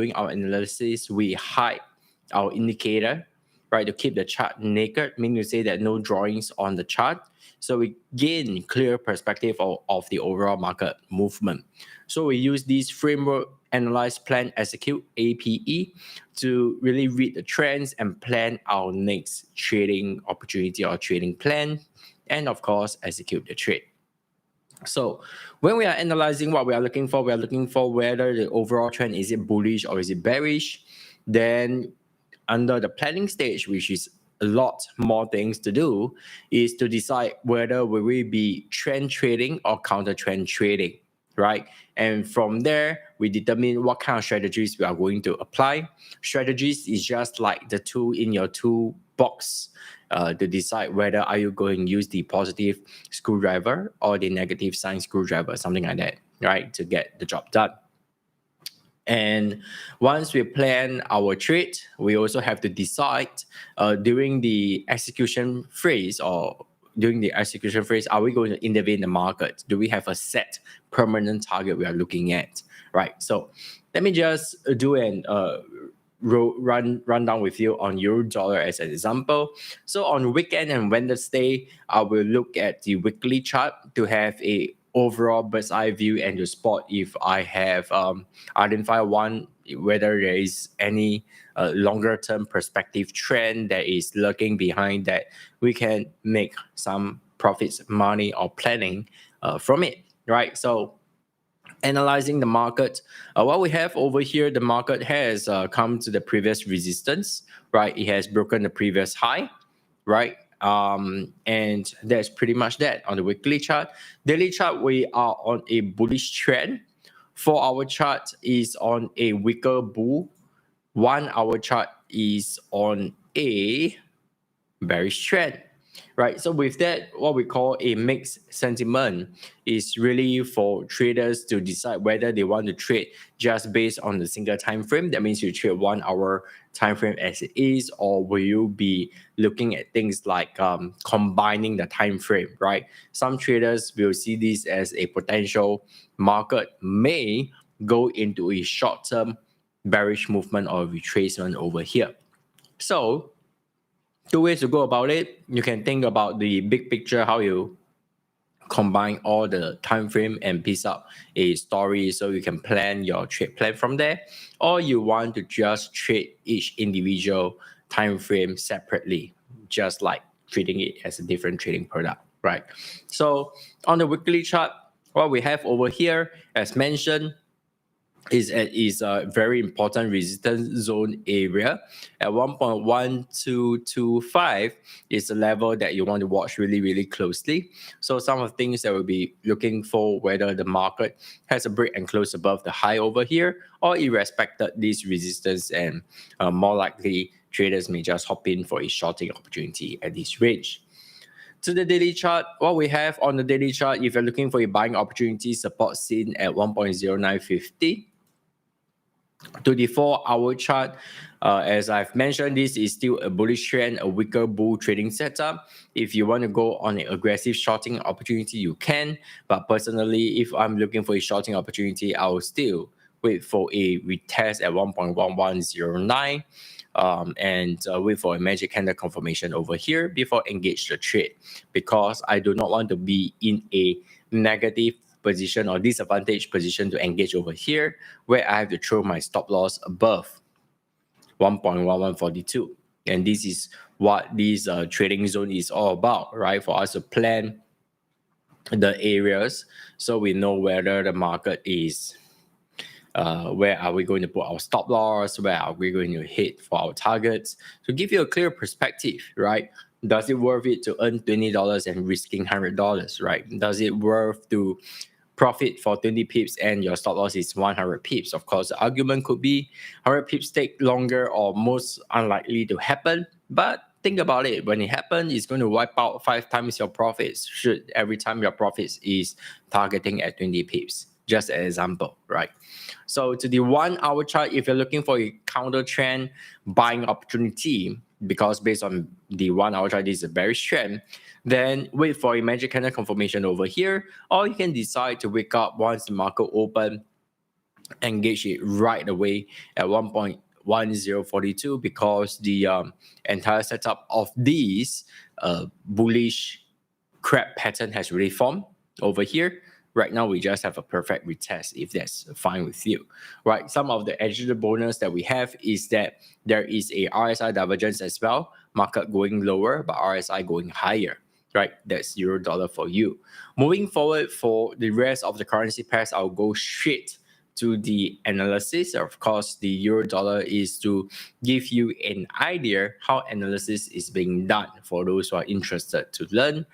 doing our analysis, we hide our indicator, right, to keep the chart naked, meaning to say that no drawings on the chart. So we gain clear perspective of the overall market movement. So we use this framework, analyze, plan, execute, APE, to really read the trends and plan our next trading opportunity or trading plan, and of course, execute the trade. So when we are analyzing what we are looking for whether the overall trend, is it bullish or is it bearish. Then under the planning stage, which is a lot more things to do, is to decide whether will we be trend trading or counter trend trading, right? And from there, we determine what kind of strategies we are going to apply. Strategies is just like the tool in your toolbox to decide whether are you going to use the positive screwdriver or the negative sign screwdriver, something like that, right, to get the job done. And once we plan our trade, we also have to decide during the execution phase are we going to intervene in the market? Do we have a set permanent target we are looking at, right? So let me just do an run down with you on euro dollar as an example. So on weekend and Wednesday, I will look at the weekly chart to have a overall bird's eye view and to spot if I have identified whether there is any longer term perspective trend that is lurking behind that we can make some profits, money, or planning from it, right? So analyzing the market, what we have over here, the market has come to the previous resistance, right? It has broken the previous high, right? And that's pretty much that on the weekly chart. Daily chart, we are on a bullish trend. 4-hour chart is on a weaker bull. 1-hour chart is on a bearish trend, right? So with that, what we call a mixed sentiment is really for traders to decide whether they want to trade just based on the single time frame. That means you trade 1-hour time frame as it is, or will you be looking at things like combining the time frame, right? Some traders will see this as a potential market may go into a short-term bearish movement or retracement over here. So 2 ways to go about it. You can think about the big picture, how you combine all the time frame and piece up a story so you can plan your trade plan from there, or you want to just trade each individual time frame separately, just like treating it as a different trading product, right? So on the weekly chart, what we have over here, as mentioned, is a very important resistance zone area at 1.1225 is a level that you want to watch really closely. So some of the things that we'll be looking for, whether the market has a break and close above the high over here, or irrespective this resistance, and more likely traders may just hop in for a shorting opportunity at this range. To the daily chart, what we have on the daily chart, if you're looking for a buying opportunity, support seen at 1.0950. To the 4-hour chart, as I've mentioned, this is still a bullish trend, a weaker bull trading setup. If you want to go on an aggressive shorting opportunity, you can. But personally, if I'm looking for a shorting opportunity, I will still wait for a retest at 1.1109. And wait for a magic candle confirmation over here before engage the trade, because I do not want to be in a negative position or disadvantaged position to engage over here where I have to throw my stop loss above 1.1142. And this is what this trading zone is all about, right? For us to plan the areas so we know whether the market is where are we going to put our stop loss, where are we going to hit for our targets, to give you a clear perspective, right? Does it worth it to earn $20 and risking $100, right? Does it worth to profit for 20 pips and your stop loss is 100 pips? Of course, the argument could be 100 pips take longer or most unlikely to happen, but think about it. When it happens, it's going to wipe out 5 times your profits should every time your profits is targeting at 20 pips. Just an example, right? So to the 1-hour chart, if you're looking for a counter trend buying opportunity, because based on the 1-hour chart, this is a bearish trend, then wait for a magic candle confirmation over here, or you can decide to wake up once the market open engage it right away at 1.1042 because the entire setup of these bullish crab pattern has really formed over here. Right now, we just have a perfect retest if that's fine with you, right? Some of the added bonus that we have is that there is a RSI divergence as well, market going lower, but RSI going higher, right? That's euro dollar for you. Moving forward for the rest of the currency pairs, I'll go straight to the analysis. Of course, the euro dollar is to give you an idea how analysis is being done for those who are interested to learn.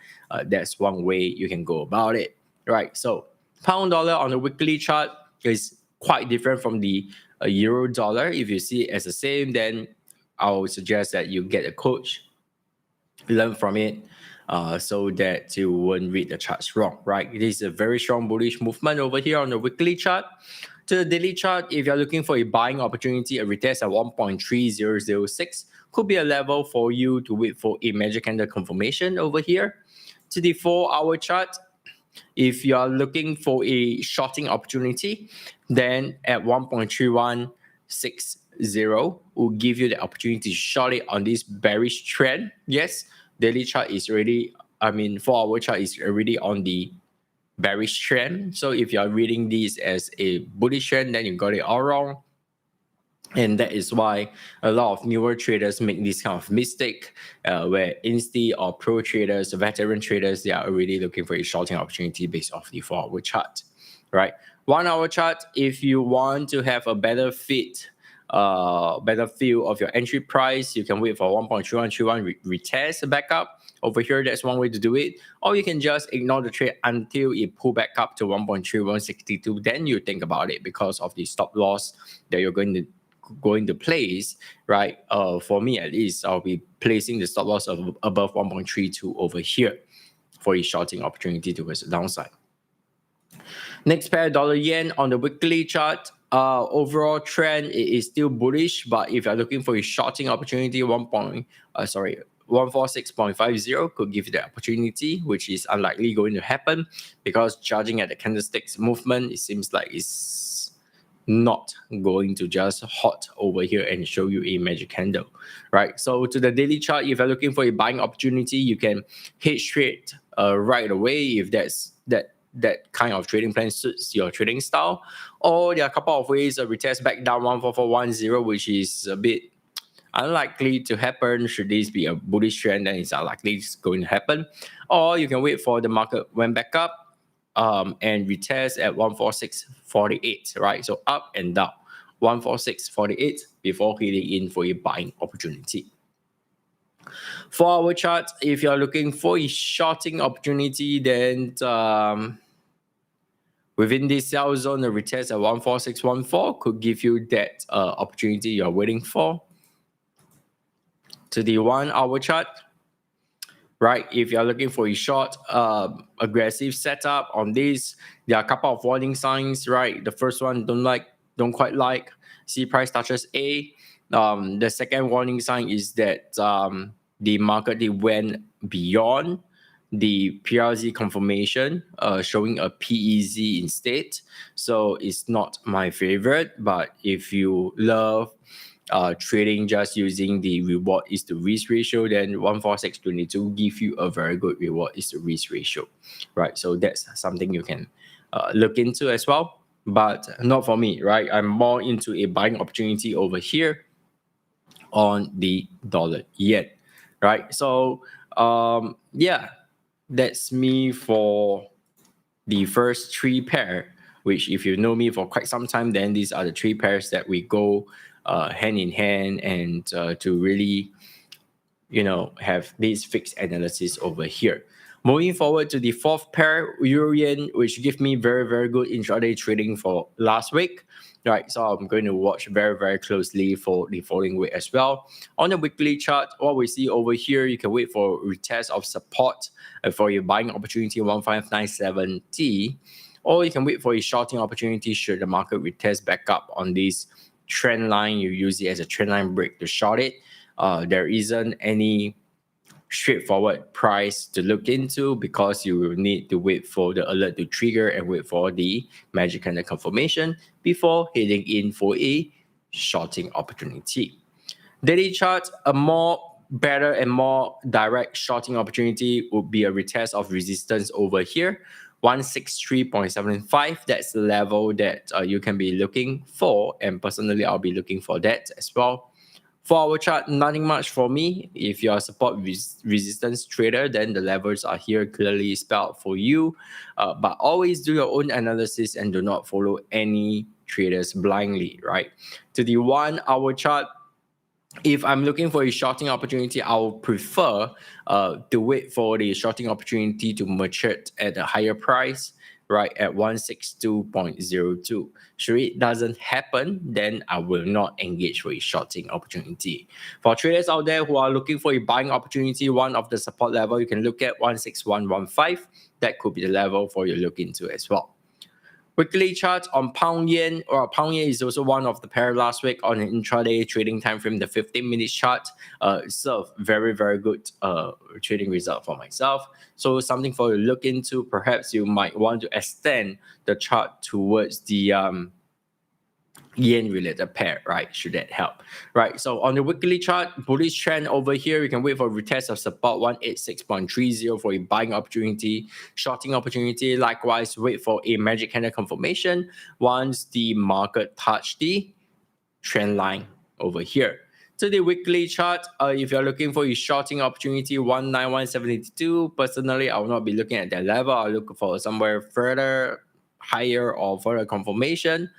That's one way you can go about it, right? So pound dollar on the weekly chart is quite different from the euro dollar. If you see it as the same, then I would suggest that you get a coach, learn from it, so that you won't read the charts wrong, right? It is a very strong bullish movement over here on the weekly chart. To the daily chart, if you're looking for a buying opportunity, a retest at 1.3006 could be a level for you to wait for a major candle confirmation over here. To the 4-hour chart, if you are looking for a shorting opportunity, then at 1.3160 will give you the opportunity to short it on this bearish trend. Yes, daily chart is already, 4-hour chart is already on the bearish trend. So if you are reading this as a bullish trend, then you got it all wrong. And that is why a lot of newer traders make this kind of mistake, where insti or pro traders, veteran traders, they are already looking for a shorting opportunity based off the 4-hour chart, right? 1-hour chart, if you want to have a better fit, better feel of your entry price, you can wait for 1.3131 retest back up. Over here, that's one way to do it. Or you can just ignore the trade until it pull back up to 1.3162. Then you think about it because of the stop loss that you're going to place, right? For me at least, I'll be placing the stop loss of above 1.32 over here for a shorting opportunity towards the downside. Next pair, dollar yen on the weekly chart. Overall trend is still bullish, but if you're looking for a shorting opportunity, 146.50 could give you the opportunity, which is unlikely going to happen because judging at the candlesticks movement, it seems like it's not going to just hot over here and show you a magic candle, right? So to the daily chart, if you're looking for a buying opportunity, you can hit straight right away if that kind of trading plan suits your trading style. Or there are a couple of ways. A retest back down 14410, which is a bit unlikely to happen. Should this be a bullish trend, then it's unlikely it's going to happen. Or you can wait for the market went back up and retest at 14648, right? So up and down 14648 before hitting in for a buying opportunity. For our chart, if you're looking for a shorting opportunity, then within this sell zone, the retest at 14614 could give you that opportunity you're waiting for. To the 1-hour chart, right? If you're looking for a short, aggressive setup on this, there are a couple of warning signs, right? The first one, don't quite like. See price touches A. The second warning sign is that the market went beyond the PRZ confirmation, showing a PEZ instead. So it's not my favorite, but if you love trading just using the reward is to risk ratio, then 14622 give you a very good reward is to risk ratio, right? So that's something you can look into as well, but not for me, right? I'm more into a buying opportunity over here on the dollar yen, right? So yeah, that's me for the first 3 pair, which if you know me for quite some time, then these are the 3 pairs that we go hand in hand and to really, have this fixed analysis over here. Moving forward to the 4th pair, Euro Yen, which gave me very, very good intraday trading for last week. Right, so I'm going to watch very, very closely for the following week as well. On the weekly chart, what we see over here, you can wait for retest of support for your buying opportunity 1597T, or you can wait for a shorting opportunity should the market retest back up on this trend line. You use it as a trend line break to short it. There isn't any straightforward price to look into, because you will need to wait for the alert to trigger and wait for the magic candle confirmation before heading in for a shorting opportunity. Daily chart, a more better and more direct shorting opportunity would be a retest of resistance over here, 163.75. That's the level that you can be looking for, and personally I'll be looking for that as well. For our chart, nothing much for me. If you're a support resistance trader, then the levels are here clearly spelled for you. But always do your own analysis and do not follow any traders blindly, right? To the 1 hour chart, if I'm looking for a shorting opportunity, I'll prefer to wait for the shorting opportunity to mature at a higher price, right, at 162.02. Should it doesn't happen, then I will not engage for a shorting opportunity. For traders out there who are looking for a buying opportunity, one of the support level you can look at 16115. That could be the level for you to look into as well. Weekly chart on pound yen, or pound yen is also one of the pair last week on an intraday trading time frame. The 15-minute chart served very, very good trading result for myself. So something for you to look into. Perhaps you might want to extend the chart towards the yen related pair, right? Should that help, right? So on the weekly chart, bullish trend over here, you can wait for a retest of support 186.30 for a buying opportunity. Shorting opportunity, likewise, wait for a magic candle confirmation once the market touch the trend line over here. To the weekly chart, if you're looking for a shorting opportunity, 191.72, personally I will not be looking at that level. I'll look for somewhere further higher or further confirmation,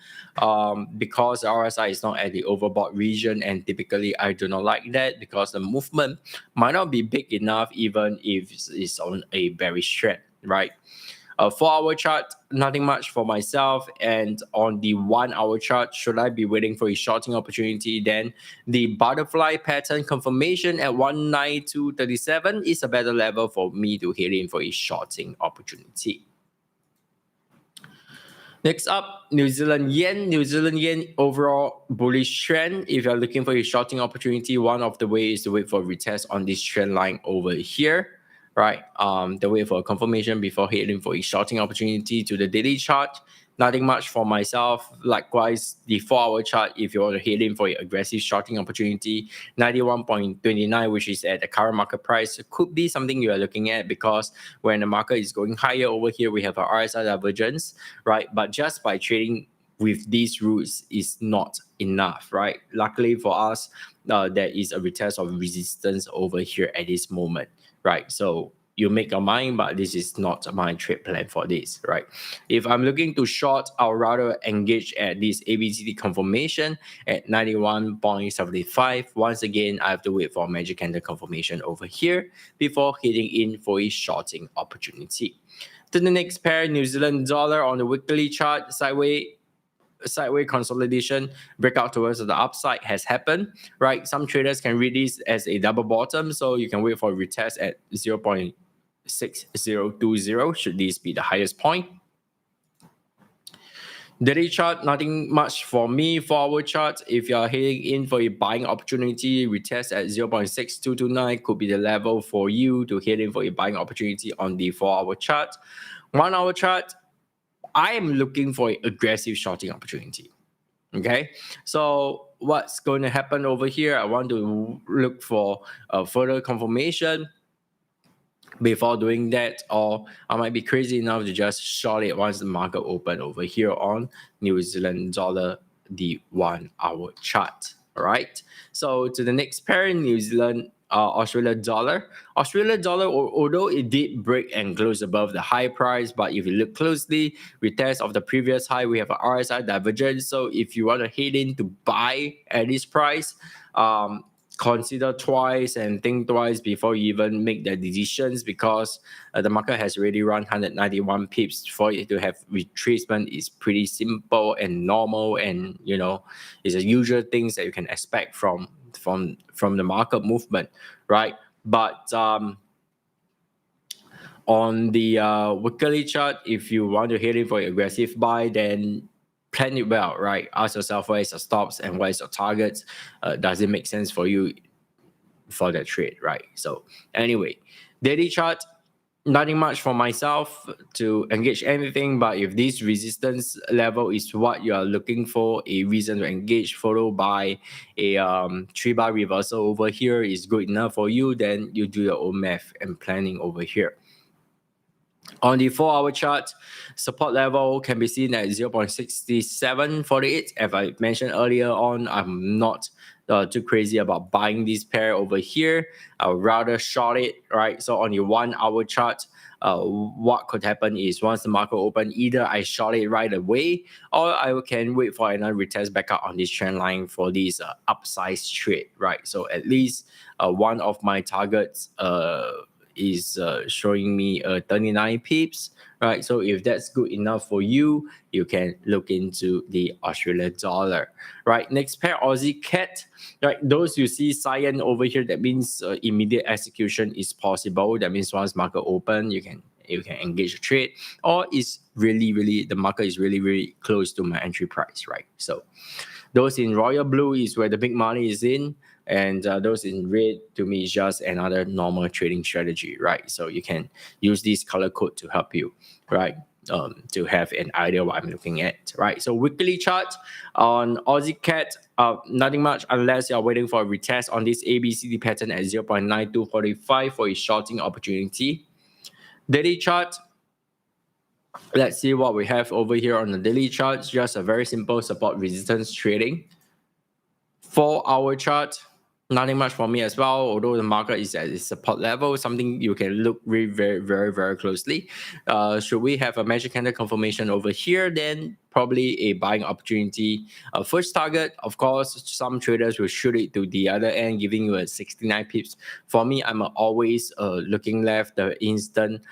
because the RSI is not at the overbought region, and typically I do not like that because the movement might not be big enough even if it's on a bearish trend, right? 4 hour chart, nothing much for myself. And on the 1 hour chart, should I be waiting for a shorting opportunity, then the butterfly pattern confirmation at 192.37 is a better level for me to hit in for a shorting opportunity. Next up, New Zealand yen. New Zealand yen overall bullish trend. If you're looking for a shorting opportunity, one of the ways is to wait for a retest on this trend line over here, right? The wait for a confirmation before heading for a shorting opportunity. To the daily chart, nothing much for myself. Likewise, the 4 hour chart, if you want to head in for an aggressive shorting opportunity, 91.29, which is at the current market price, could be something you are looking at, because when the market is going higher over here, we have a RSI divergence, right? But just by trading with these routes is not enough, right? Luckily for us, there is a retest of resistance over here at this moment, right? So you make your mind, but this is not my trade plan for this, right? If I'm looking to short, I'll rather engage at this ABCD confirmation at 91.75. Once again, I have to wait for magic candle confirmation over here before hitting in for a shorting opportunity. To the next pair, New Zealand dollar on the weekly chart, sideways consolidation, breakout towards the upside has happened, right? Some traders can read this as a double bottom, so you can wait for a retest at 0.6020 should this be the highest point. Daily chart, nothing much for me. 4 hour chart, if you're heading in for a buying opportunity, retest at 0.6229 could be the level for you to head in for a buying opportunity on the 4 hour chart. 1 hour chart, I am looking for an aggressive shorting opportunity. Okay, so what's going to happen over here? I want to look for a further confirmation before doing that, or I might be crazy enough to just short it once the market open over here on New Zealand dollar, the 1 hour chart. All right, so to the next pair, New Zealand Australia dollar. Australia dollar, although it did break and close above the high price, but if you look closely, retest of the previous high, we have an RSI divergence. So if you want to head in to buy at this price, consider twice and think twice before you even make the decisions, because the market has already run 191 pips. For it to have retracement is pretty simple and normal, and you know, it's a usual things that you can expect from the market movement, right? But on the weekly chart, if you want to hit it for aggressive buy, then plan it well, right? Ask yourself, where is your stops and where is your targets? Does it make sense for you? for that trade, right? So anyway, daily chart, nothing much for myself to engage anything, but if this resistance level is what you are looking for, a reason to engage followed by a 3-bar reversal over here is good enough for you, then you do your own math and planning over here. On the 4-hour chart, support level can be seen at 0.6748. As I mentioned earlier on, I'm not too crazy about buying this pair over here. I would rather short it, right? So on the 1-hour chart, what could happen is once the market open, either I short it right away or I can wait for another retest back up on this trend line for this upsize trade, right? So at least one of my targets is showing me 39 pips, right? So if that's good enough for you, you can look into the Australian dollar, right? Next pair, Aussie CAD, right? Those you see cyan over here, that means immediate execution is possible. That means once market open, you can engage a trade, or is really the market is really close to my entry price, right? So those in royal blue is where the big money is in, and those in red to me is just another normal trading strategy, right? So you can use this color code to help you, right? To have an idea what I'm looking at, right? So weekly chart on Aussie CAD, nothing much unless you're waiting for a retest on this ABCD pattern at 0.9245 for a shorting opportunity. Daily chart, let's see what we have over here on the daily chart. Just a very simple support resistance trading. 4-hour chart, nothing much for me as well, although the market is at its support level, something you can look very closely. Should we have a magic candle confirmation over here, then probably a buying opportunity. First target, of course, some traders will shoot it to the other end, giving you a 69 pips. For me, I'm always looking left. The instant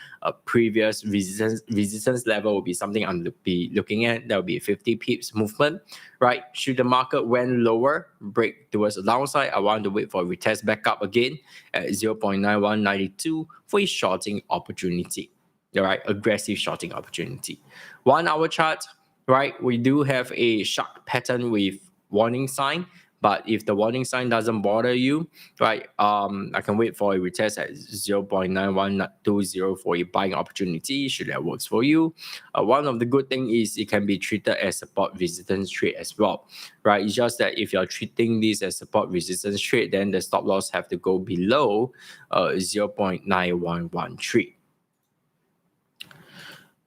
previous resistance level will be something I'm be looking at. That will be 50 pips movement, right? Should the market went lower, break towards the downside, I want to wait for a retest back up again at 0.9192 for a shorting opportunity. All right, aggressive shorting opportunity. 1-hour chart, right? We do have a shark pattern with warning sign, but if the warning sign doesn't bother you, right, I can wait for a retest at 0.9120 for a buying opportunity, should that works for you. One of the good thing is it can be treated as support resistance trade as well, right? It's just that if you're treating this as support resistance trade, then the stop loss have to go below 0.9113.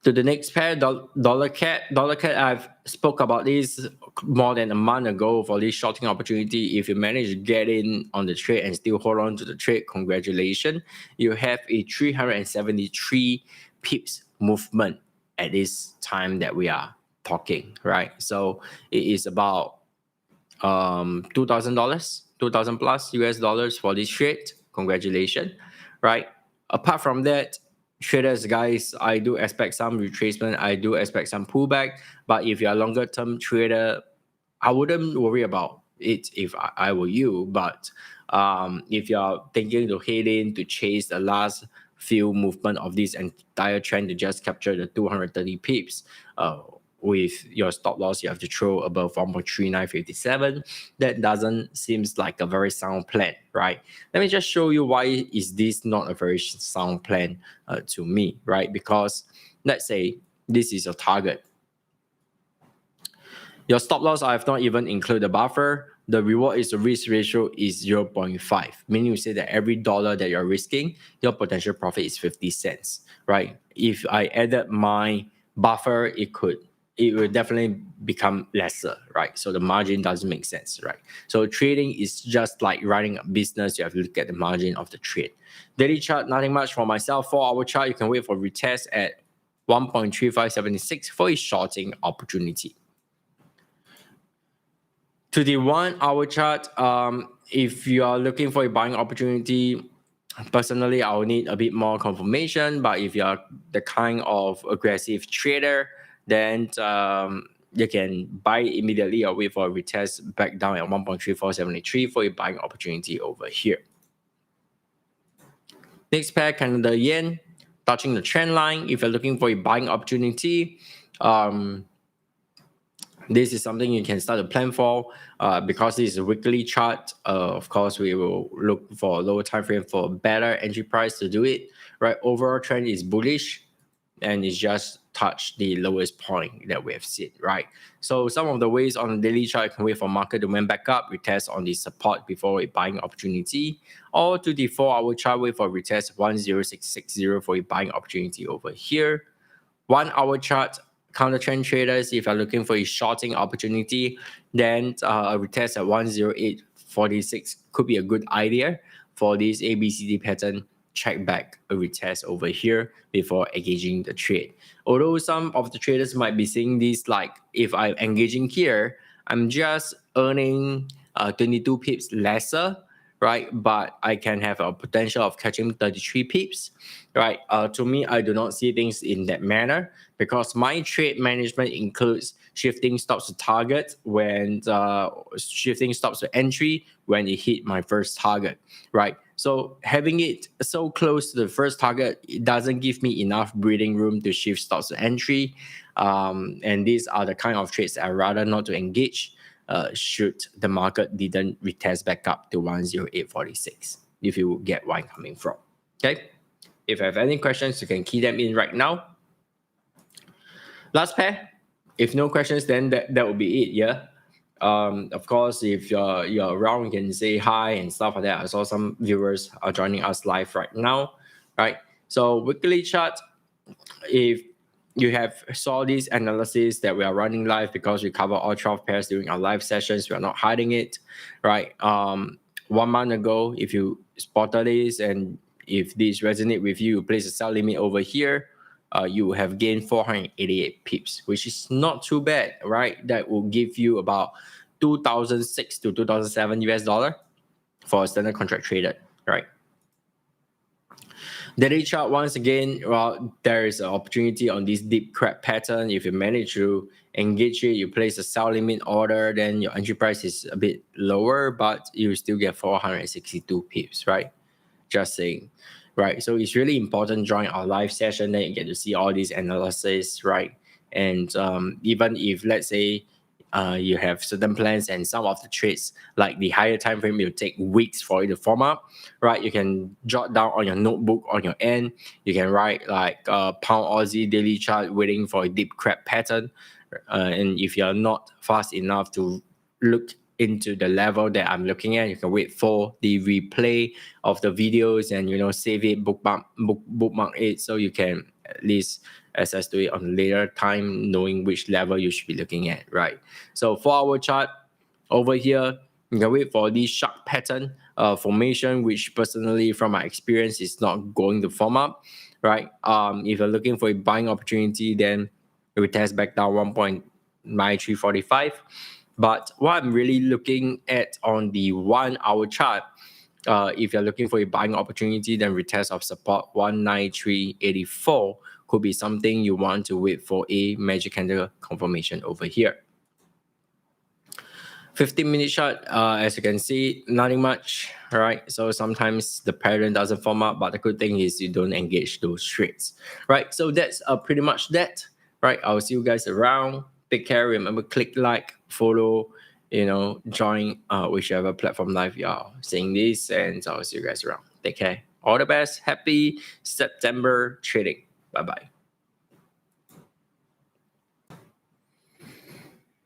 To the next pair, dollar CAD. Dollar CAD, I've spoke about this more than a month ago for this shorting opportunity. If you manage to get in on the trade and still hold on to the trade, congratulations. You have a 373 pips movement at this time that we are talking, right? So it is about $2,000, 2,000 plus US dollars for this trade. Congratulations, right? Apart from that, traders, guys, I do expect some retracement. I do expect some pullback. But if you're a longer term trader, I wouldn't worry about it if I were you. But if you're thinking to head in to chase the last few movement of this entire trend to just capture the 230 pips, with your stop loss, you have to throw above 1.3957. That doesn't seems like a very sound plan, right? Let me just show you why is this not a very sound plan to me, right? Because let's say this is your target. Your stop loss, I have not even included the buffer. The reward is the risk ratio is 0.5, meaning you say that every dollar that you're risking, your potential profit is 50 cents, right? If I added my buffer, it will definitely become lesser, right? So the margin doesn't make sense, right? So trading is just like running a business. You have to look at the margin of the trade. Daily chart, nothing much for myself. 4-hour chart, you can wait for retest at 1.3576 for a shorting opportunity. To the 1-hour chart, if you are looking for a buying opportunity, personally, I'll need a bit more confirmation. But if you are the kind of aggressive trader, then you can buy immediately or wait for a retest back down at 1.3473 for a buying opportunity over here. Next pair, Canada yen, touching the trend line. If you're looking for a buying opportunity, This is something you can start to plan for because this is a weekly chart. Of course, we will look for a lower time frame for a better entry price to do it, right? Overall trend is bullish, and it's just touched the lowest point that we have seen, right? So some of the ways on the daily chart, you can wait for market to went back up, retest on the support before a buying opportunity, or to the 4-hour chart, wait for retest 10660 for a buying opportunity over here. 1-hour chart, counter trend traders, if you're looking for a shorting opportunity, then a retest at 10846 could be a good idea for this ABCD pattern. Check back a retest over here before engaging the trade. Although some of the traders might be seeing this like, if I'm engaging here, I'm just earning 22 pips lesser, right? But I can have a potential of catching 33 pips, right? To me, I do not see things in that manner because my trade management includes shifting stops to target when shifting stops to entry when it hit my first target, right? So having it so close to the first target, it doesn't give me enough breathing room to shift stops to entry. And these are the kind of trades I'd rather not to engage should the market didn't retest back up to 10846, if you get where I'm coming from. Okay. If you have any questions, you can key them in right now. Last pair. If no questions, then that will be it. Yeah. Of course, if you're around, you can say hi and stuff like that. I saw some viewers are joining us live right now, right? So weekly chart, if you have saw this analysis that we are running live because we cover all 12 pairs during our live sessions, we are not hiding it, right? 1 month ago, if you spotted this and if this resonate with you, place a sell limit over here, you have gained 488 pips, which is not too bad, right? That will give you about 2006 to 2007 US dollar for a standard contract traded, right? Daily chart, once again, well, there is an opportunity on this deep crab pattern. If you manage to engage it, you place a sell limit order, then your entry price is a bit lower, but you still get 462 pips, right? Just saying, right? So it's really important join our live session, then you get to see all these analysis, right? And even if, let's say, you have certain plans and some of the trades, like the higher time frame, will take weeks for it to form up, right? You can jot down on your notebook on your end. You can write like pound Aussie daily chart waiting for a deep crab pattern. And if you're not fast enough to look into the level that I'm looking at, you can wait for the replay of the videos and save it, bookmark it, so you can at least access to it on later time, knowing which level you should be looking at, right? So 4-hour chart over here, you can wait for this shark pattern formation, which personally from my experience is not going to form up, right? If you're looking for a buying opportunity, then it will test back down 1.9345. But what I'm really looking at on the 1-hour chart, if you're looking for a buying opportunity, then retest of support 19384 could be something you want to wait for a magic candle confirmation over here. 15-minute chart, as you can see, nothing much, right? So sometimes the pattern doesn't form up, but the good thing is you don't engage those trades, right? So that's pretty much that, right? I'll see you guys around. Take care. Remember, click like, follow, join whichever platform live you are seeing this, and I'll see you guys around. Take care. All the best. Happy September trading. Bye-bye.